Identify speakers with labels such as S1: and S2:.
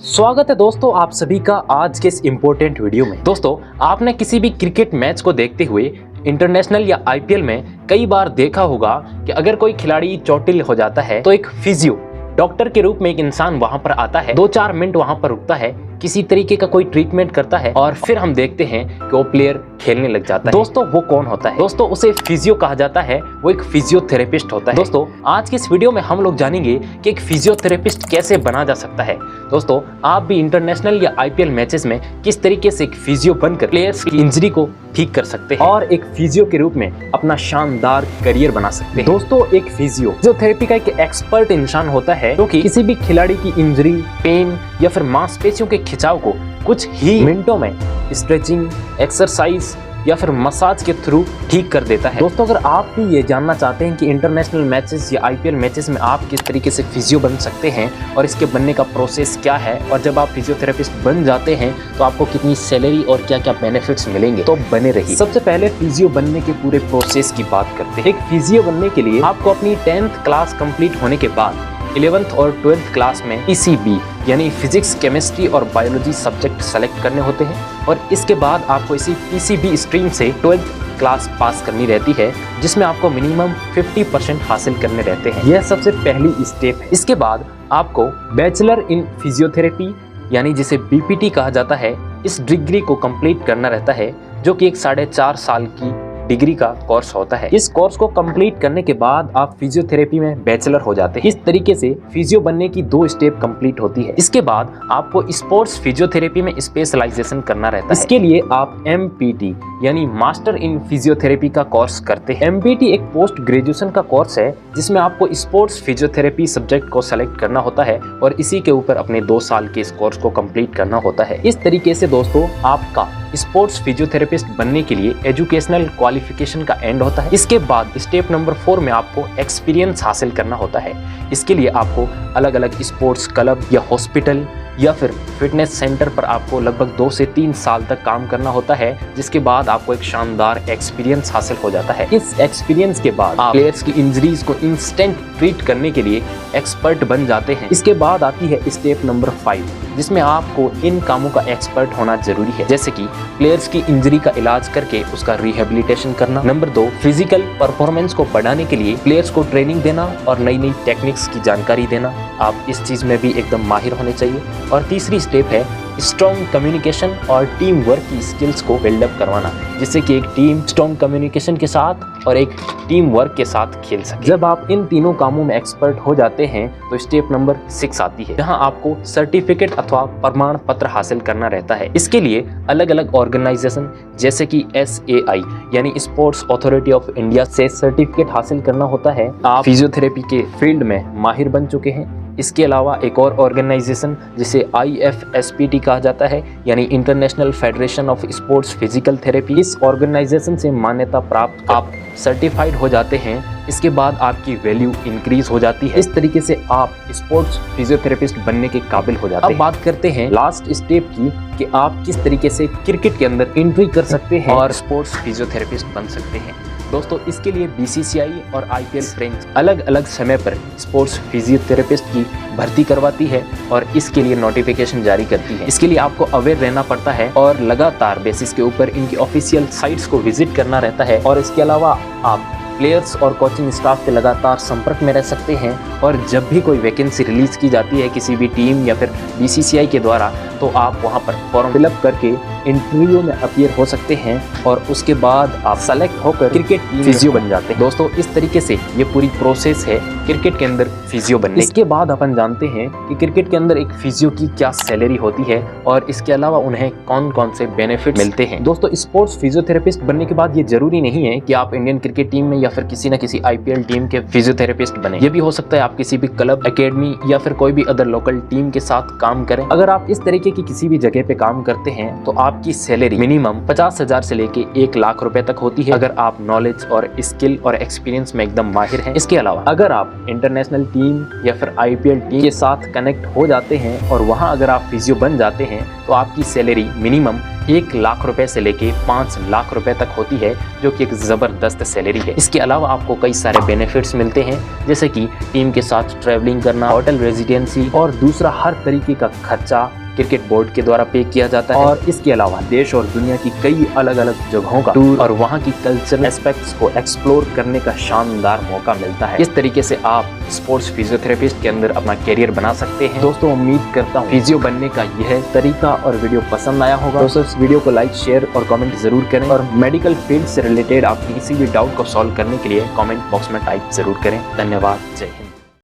S1: स्वागत है दोस्तों आप सभी का आज के इस इम्पोर्टेंट वीडियो में। दोस्तों आपने किसी भी क्रिकेट मैच को देखते हुए इंटरनेशनल या आईपीएल में कई बार देखा होगा कि अगर कोई खिलाड़ी चोटिल हो जाता है तो एक फिजियो डॉक्टर के रूप में एक इंसान वहां पर आता है, 2-4 मिनट वहां पर रुकता है, किसी तरीके का कोई ट्रीटमेंट करता है और फिर हम देखते हैं कि वो प्लेयर खेलने लग जाता है। दोस्तों वो कौन होता है? दोस्तों उसे फिजियो कहा जाता है, वो एक फिजियोथेरेपिस्ट होता है। दोस्तों आज की इस वीडियो में हम लोग जानेंगे कि एक फिजियोथेरेपिस्ट कैसे बना जा सकता है। दोस्तों आप भी इंटरनेशनल या आईपीएल मैचेस में किस तरीके से एक फिजियो बनकर प्लेयर्स की इंजरी को ठीक कर सकते हैं और एक फिजियो के रूप में अपना शानदार करियर बना सकते हैं। दोस्तों एक फिजियोथेरेपी का एक एक्सपर्ट इंसान होता है जो कि किसी भी खिलाड़ी की इंजरी, पेन या फिर मांसपेशियों के खिंचाव को कुछ ही मिनटों में स्ट्रेचिंग, एक्सरसाइज या फिर मसाज के थ्रू ठीक कर देता है। दोस्तों अगर आप भी ये जानना चाहते हैं कि इंटरनेशनल मैचेस या आईपीएल मैचेस में आप किस तरीके से फिजियो बन सकते हैं और इसके बनने का प्रोसेस क्या है और जब आप फिजियोथेरेपिस्ट बन जाते हैं तो आपको कितनी सैलरी और क्या क्या बेनिफिट्स मिलेंगे, तो बने रहिए। सबसे पहले फिजियो बनने के पूरे प्रोसेस की बात करते हैं। एक फिजियो बनने के लिए आपको अपनी 10th क्लास कंप्लीट होने के बाद 11th और 12th क्लास में पीसीबी यानी फिजिक्स, केमिस्ट्री और बायोलॉजी सब्जेक्ट सेलेक्ट करने होते हैं और इसके बाद आपको इसी पीसीबी स्ट्रीम से 12th क्लास पास करनी रहती है जिसमें आपको मिनिमम 50% हासिल करने रहते हैं। यह सबसे पहली स्टेप है। इसके बाद आपको बैचलर इन फिजियोथेरेपी यानी जिसे बीपीटी कहा जाता है, इस डिग्री को कंप्लीट करना रहता है जो कि एक 4.5 साल की डिग्री का कोर्स होता है। इस कोर्स को कंप्लीट करने के बाद आप फिजियोथेरेपी में बैचलर हो जाते हैं। इस तरीके से फिजियो बनने की 2 स्टेप कंप्लीट होती है। इसके बाद आपको स्पोर्ट्स फिजियोथेरेपी में स्पेशलाइजेशन करना रहता है। इसके लिए आप एमपीटी यानी मास्टर इन फिजियोथेरेपी का कोर्स करते हैं। एमपीटी एक पोस्ट ग्रेजुएशन का कोर्स है जिसमें आपको स्पोर्ट्स फिजियोथेरेपी सब्जेक्ट को सेलेक्ट करना होता है और इसी के ऊपर अपने 2 साल के इस कोर्स को कंप्लीट करना होता है। इस तरीके से दोस्तों आपका स्पोर्ट्स फिजियोथेरेपिस्ट बनने के लिए एजुकेशनल क्वालिफिकेशन का एंड होता है। इसके बाद स्टेप नंबर 4 में आपको एक्सपीरियंस हासिल करना होता है। इसके लिए आपको अलग अलग स्पोर्ट्स क्लब या हॉस्पिटल या फिर फिटनेस सेंटर पर आपको लगभग 2 से 3 साल तक काम करना होता है, जिसके बाद आपको एक शानदार एक्सपीरियंस हासिल हो जाता है। इस एक्सपीरियंस के बाद आप प्लेयर्स की इंजरीज को इंस्टेंट ट्रीट करने के लिए एक्सपर्ट बन जाते हैं। इसके बाद आती है स्टेप नंबर 5 जिसमें आपको इन कामों का एक्सपर्ट होना जरूरी है, जैसे कि प्लेयर्स की इंजरी का इलाज करके उसका रिहेबिलिटेशन करना। नंबर 2 फिजिकल परफॉर्मेंस को बढ़ाने के लिए प्लेयर्स को ट्रेनिंग देना और नई नई टेक्निक्स की जानकारी देना। आप इस चीज में भी एकदम माहिर होने चाहिए। और तीसरी स्टेप है स्ट्रॉन्ग कम्युनिकेशन और टीम वर्क की स्किल्स को बिल्डअप करवाना, जिससे कि एक टीम स्ट्रॉन्ग कम्युनिकेशन के साथ और एक टीम वर्क के साथ खेल सके। जब आप इन तीनों कामों में एक्सपर्ट हो जाते हैं तो स्टेप नंबर 6 आती है, जहां आपको सर्टिफिकेट अथवा प्रमाण पत्र हासिल करना रहता है। इसके लिए अलग अलग ऑर्गेनाइजेशन जैसे कि SAI यानी स्पोर्ट्स अथॉरिटी ऑफ इंडिया से सर्टिफिकेट हासिल करना होता है। आप फिजियोथेरेपी के फील्ड में माहिर बन चुके हैं। इसके अलावा एक और ऑर्गेनाइजेशन जिसे IFSPT कहा जाता है यानी international federation of sports physical therapy, इस ऑर्गेनाइजेशन से मान्यता प्राप्त आप सर्टिफाइड हो जाते हैं। इसके बाद आपकी वैल्यू इंक्रीज हो जाती है। इस तरीके से आप स्पोर्ट्स फिजियोथेरेपिस्ट बनने के काबिल हो जाते हैं। अब बात करते हैं लास्ट स्टेप की कि आप किस तरीके से क्रिकेट के अंदर एंट्री कर सकते हैं और स्पोर्ट्स फिजियोथेरेपिस्ट बन सकते हैं। दोस्तों इसके लिए BCCI और IPL फ्रेंच अलग अलग समय पर स्पोर्ट्स फिजियोथेरेपिस्ट की भर्ती करवाती है और इसके लिए नोटिफिकेशन जारी करती है। इसके लिए आपको अवेयर रहना पड़ता है और लगातार बेसिस के ऊपर इनकी ऑफिशियल साइट्स को विजिट करना रहता है। और इसके अलावा आप प्लेयर्स और कोचिंग स्टाफ के लगातार संपर्क में रह सकते हैं और जब भी कोई वैकेंसी रिलीज की जाती है किसी भी टीम या फिर BCCI के द्वारा तो आप वहां पर फॉर्म फिलअप करके इंटरव्यू में अपीयर हो सकते हैं और उसके बाद आप सेलेक्ट होकर क्रिकेट फिजियो बन जाते हैं। दोस्तों इस तरीके से ये पूरी प्रोसेस है क्रिकेट के अंदर फिजियो बनने। इसके बाद अपन जानते हैं कि क्रिकेट के अंदर एक फिजियो की क्या सैलरी होती है और इसके अलावा उन्हें कौन कौन से बेनिफिट मिलते हैं। दोस्तों स्पोर्ट्स फिजियोथेरेपिस्ट बनने के बाद ये जरूरी नहीं है कि आप इंडियन क्रिकेट टीम में या फिर किसी न किसी IPL टीम के फिजियोथेरेपिस्ट बने। ये भी हो सकता है आप किसी भी क्लब, एकेडमी या फिर कोई भी अदर लोकल टीम के साथ काम करें। अगर आप इस तरीके की किसी भी जगह पे काम करते हैं तो आपकी सैलरी मिनिमम 50,000 से लेके 1 लाख रुपए तक होती है, अगर आप नॉलेज और स्किल और एक्सपीरियंस में एकदम माहिर हैं। इसके अलावा अगर आप इंटरनेशनल टीम या फिर IPL टीम के साथ कनेक्ट हो जाते हैं और वहां अगर आप फिजियो बन जाते हैं तो आपकी सैलरी मिनिमम 1 लाख रुपए से लेके 5 लाख रुपए तक होती है, जो कि एक जबरदस्त सैलरी है। इसके अलावा आपको कई सारे बेनिफिट्स मिलते हैं, जैसे कि टीम के साथ ट्रैवलिंग करना, होटल रेजिडेंसी और दूसरा हर तरीके का खर्चा क्रिकेट बोर्ड के द्वारा पे किया जाता है। और इसके अलावा देश और दुनिया की कई अलग अलग जगहों का टूर और वहां की कल्चरल एस्पेक्ट्स को एक्सप्लोर करने का शानदार मौका मिलता है। इस तरीके से आप स्पोर्ट्स फिजियोथेरेपिस्ट के अंदर अपना करियर बना सकते हैं। दोस्तों, उम्मीद करता हूँ फिजियो बनने का यह तरीका और वीडियो पसंद आया होगा। दोस्तों, इस वीडियो को लाइक, शेयर और कमेंट जरूर करें और मेडिकल फील्ड से रिलेटेड आपकी किसी भी डाउट को सॉल्व करने के लिए कमेंट बॉक्स में टाइप जरूर करें। धन्यवाद। जय हिंद।